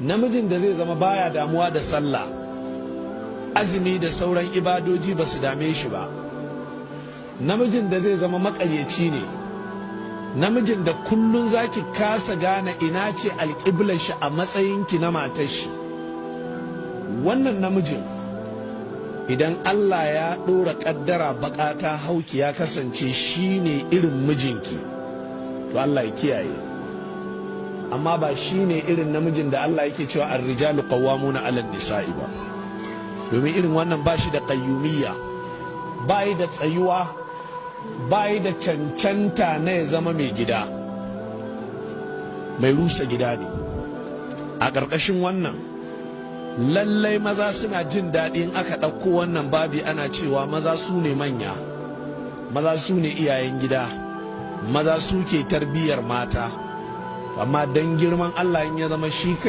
namijin da zai zama baya damuwa da sallah, azumi da sauran ibadoji ba su dame shi ba, namijin da zai zama makaryaci ne, namijin da kullun zaki kasa gane ina ce alƙiblar shi a matsayinki na matar shi. Wannan namijin idan Allah ya ɗora ƙaddara baƙata hauki ya kasance shi ne irin mijinki, to Allah ya kiyaye. Amma ba shi ne irin namijin da Allah yake cewa ar-rijalu qawwamuna 'ala an-nisa'i ba, domin irin wannan ba shi da qayyumiyya, ba yi da tsayuwa, ba yi da cancanta na ya zama mai gida, mai rusa gida ne. A ƙarƙashin wannan lallai maza suna jin daɗin aka ɗauko wannan babi ana cewa maza su ne manya, maza su ne iyayen gida, maza su ke tarbiyyar mata, amma don girman Allah in ya zama shi